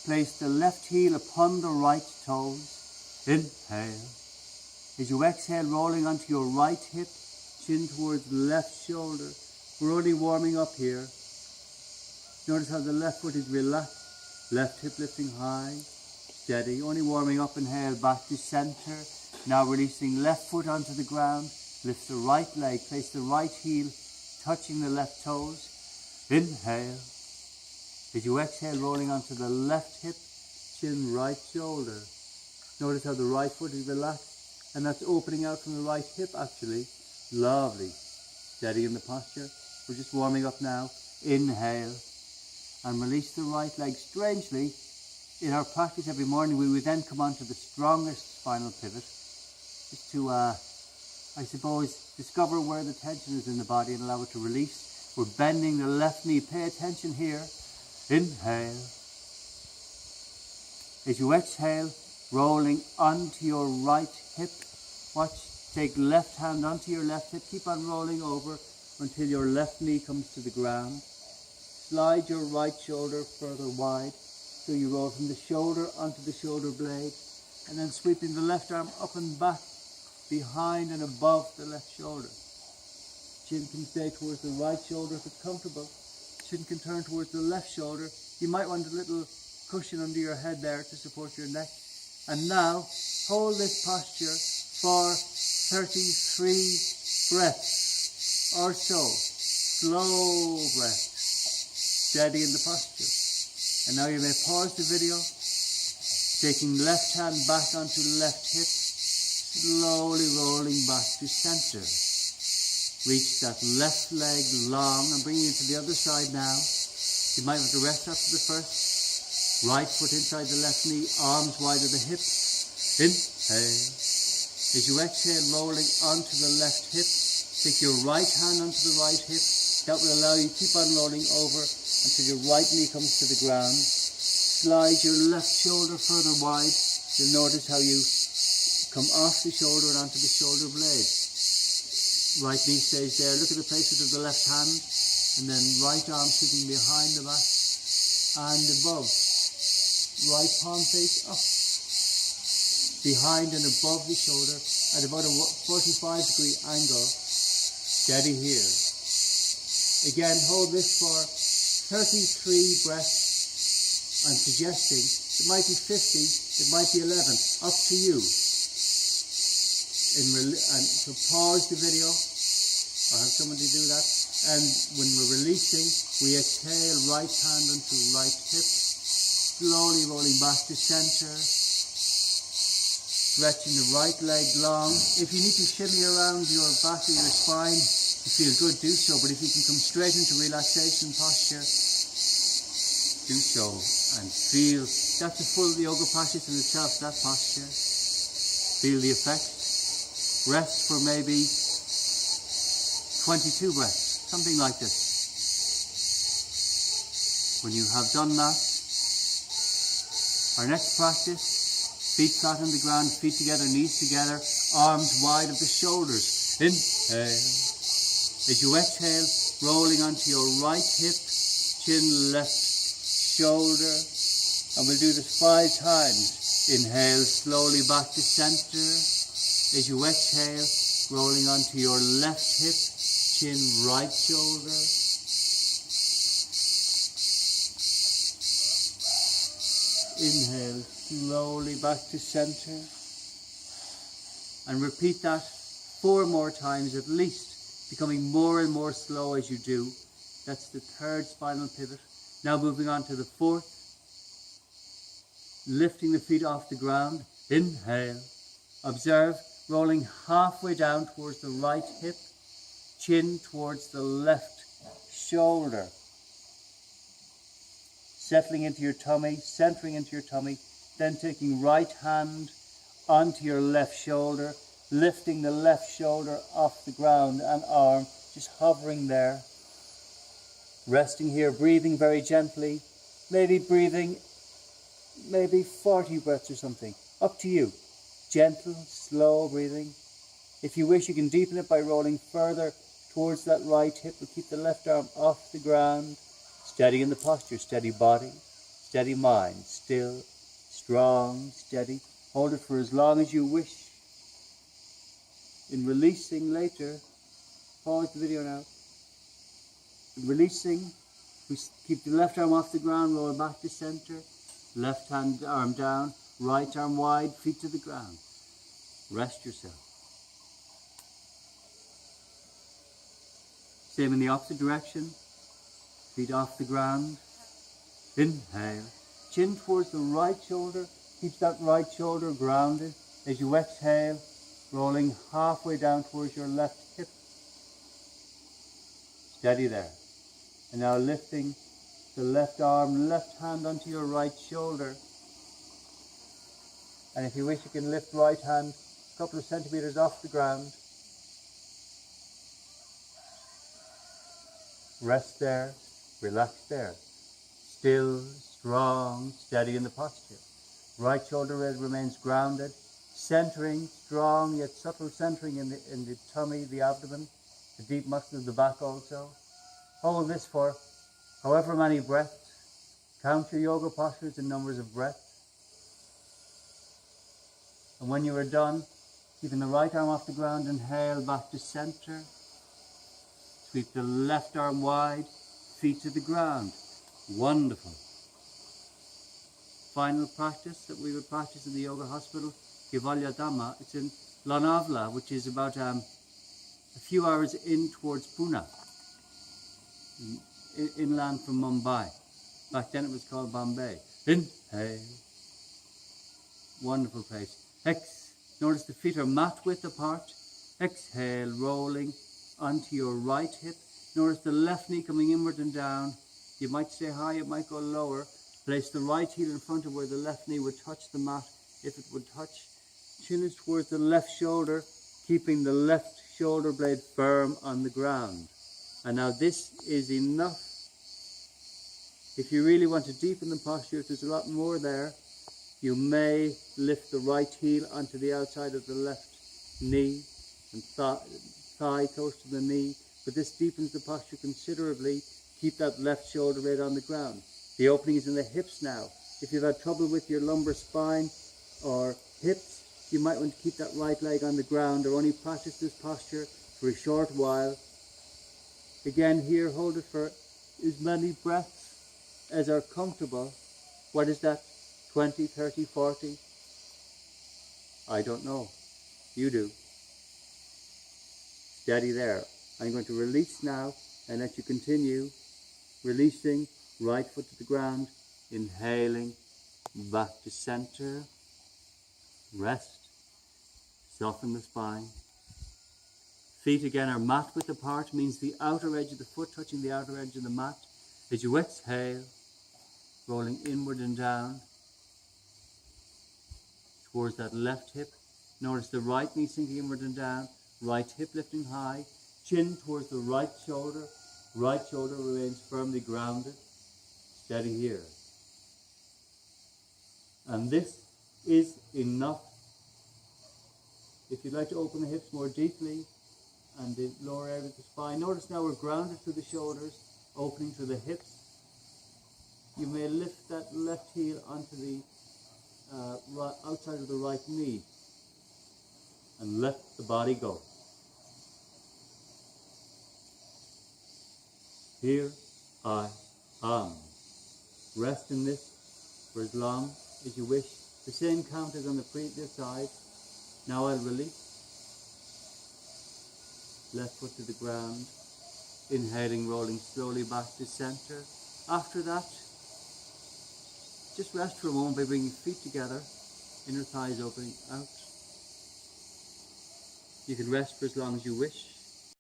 place the left heel upon the right toes. Inhale. As you exhale, rolling onto your right hip, chin towards the left shoulder. We're only warming up here. Notice how the left foot is relaxed. Left hip lifting high, steady. Only warming up. Inhale, back to center. Now releasing left foot onto the ground. Lift the right leg. Place the right heel touching the left toes. Inhale. As you exhale, rolling onto the left hip, chin, right shoulder. Notice how the right foot is relaxed, and that's opening out from the right hip actually. Lovely. Steady in the posture. We're just warming up now. Inhale. And release the right leg. Strangely, in our practice every morning, we would then come on to the strongest spinal pivot, just to, I suppose, discover where the tension is in the body and allow it to release. We're bending the left knee. Pay attention here. Inhale. As you exhale, rolling onto your right hip. Watch, take left hand onto your left hip. Keep on rolling over until your left knee comes to the ground. Slide your right shoulder further wide, so you roll from the shoulder onto the shoulder blade, and then sweeping the left arm up and back, behind and above the left shoulder. Chin can stay towards the right shoulder if it's comfortable. Chin can turn towards the left shoulder. You might want a little cushion under your head there to support your neck. And now, hold this posture for 33 breaths or so. Slow breaths. Steady in the posture. And now you may pause the video, taking left hand back onto left hip, slowly rolling back to center. Reach that left leg long and bringing it to the other side now. You might want to rest after the first. Right foot inside the left knee, arms wide of the hip. Inhale. As you exhale, rolling onto the left hip, take your right hand onto the right hip. That will allow you to keep on rolling over until your right knee comes to the ground. Slide your left shoulder further wide. You'll notice how you come off the shoulder and onto the shoulder blade. Right knee stays there. Look at the placement of the left hand, and then right arm sitting behind the back and above. Right palm face up, behind and above the shoulder at about a 45-degree angle. Steady here. Again, hold this for 33 breaths. I'm suggesting it might be 50, it might be 11, up to you. And so pause the video, or have somebody do that. And when we're releasing, we exhale, right hand onto right hip, slowly rolling back to center, stretching the right leg long. If you need to shimmy around your back or your spine, you feel good, do so. But if you can come straight into relaxation posture, do so. And feel, that's a full yoga practice in itself, that posture. Feel the effect. Rest for maybe 22 breaths, something like this. When you have done that, our next practice, feet flat on the ground, feet together, knees together, arms wide of the shoulders. Inhale. As you exhale, rolling onto your right hip, chin, left shoulder. And we'll do this 5 times. Inhale, slowly back to center. As you exhale, rolling onto your left hip, chin, right shoulder. Inhale, slowly back to center. And repeat that 4 more times at least, becoming more and more slow as you do. That's the 3rd spinal pivot. Now moving on to the 4th. Lifting the feet off the ground. Inhale. Observe, rolling halfway down towards the right hip, chin towards the left shoulder. Settling into your tummy, centering into your tummy, then taking right hand onto your left shoulder, lifting the left shoulder off the ground and arm, just hovering there. Resting here, breathing very gently, maybe 40 breaths or something, up to you. Gentle, slow breathing. If you wish, you can deepen it by rolling further towards that right hip, but keep the left arm off the ground. Steady in the posture, steady body, steady mind, still, strong, steady. Hold it for as long as you wish. In releasing later, pause the video now. In releasing, we keep the left arm off the ground, roll back to center, left hand arm down, right arm wide, feet to the ground. Rest yourself. Same in the opposite direction, feet off the ground. Inhale, chin towards the right shoulder, keep that right shoulder grounded. As you exhale, rolling halfway down towards your left hip. Steady there. And now lifting the left arm, left hand onto your right shoulder. And if you wish, you can lift right hand a couple of centimeters off the ground. Rest there, relax there. Still, strong, steady in the posture. Right shoulder remains grounded, centering, strong yet subtle centering in the tummy, the abdomen, the deep muscles of the back also. Hold this for however many breaths. Count your yoga postures in numbers of breaths. And when you are done, keeping the right arm off the ground, inhale back to center. Sweep the left arm wide, feet to the ground. Wonderful. Final practice that we would practice in the yoga hospital, Kaivalyadhama. It's in Lonavala, which is about a few hours in towards Pune, inland from Mumbai. Back then it was called Bombay. Inhale. Wonderful place. Notice the feet are mat width apart. Exhale, rolling onto your right hip. Notice the left knee coming inward and down. You might stay high, it might go lower. Place the right heel in front of where the left knee would touch the mat, if it would touch. Chin is towards the left shoulder, keeping the left shoulder blade firm on the ground. And now this is enough. If you really want to deepen the posture, if there's a lot more there, you may lift the right heel onto the outside of the left knee and thigh close to the knee. But this deepens the posture considerably. Keep that left shoulder blade on the ground. The opening is in the hips now. If you've had trouble with your lumbar spine or hips, you might want to keep that right leg on the ground or only practice this posture for a short while. Again here, hold it for as many breaths as are comfortable. What is that? 20, 30, 40? I don't know. You do. Steady there. I'm going to release now and let you continue. Releasing, right foot to the ground, inhaling, back to center, rest, soften the spine. Feet again are mat width apart, means the outer edge of the foot touching the outer edge of the mat. As you exhale, rolling inward and down towards that left hip. Notice the right knee sinking inward and down, right hip lifting high, chin towards the right shoulder remains firmly grounded. Steady here. And this is enough. If you'd like to open the hips more deeply and the lower area of the spine, notice now we're grounded through the shoulders, opening through the hips. You may lift that left heel onto the outside of the right knee and let the body go. Here I am. Rest in this for as long as you wish. The same count as on the previous side. Now I'll release. Left foot to the ground. Inhaling, rolling slowly back to center. After that, just rest for a moment by bringing feet together. Inner thighs opening out. You can rest for as long as you wish.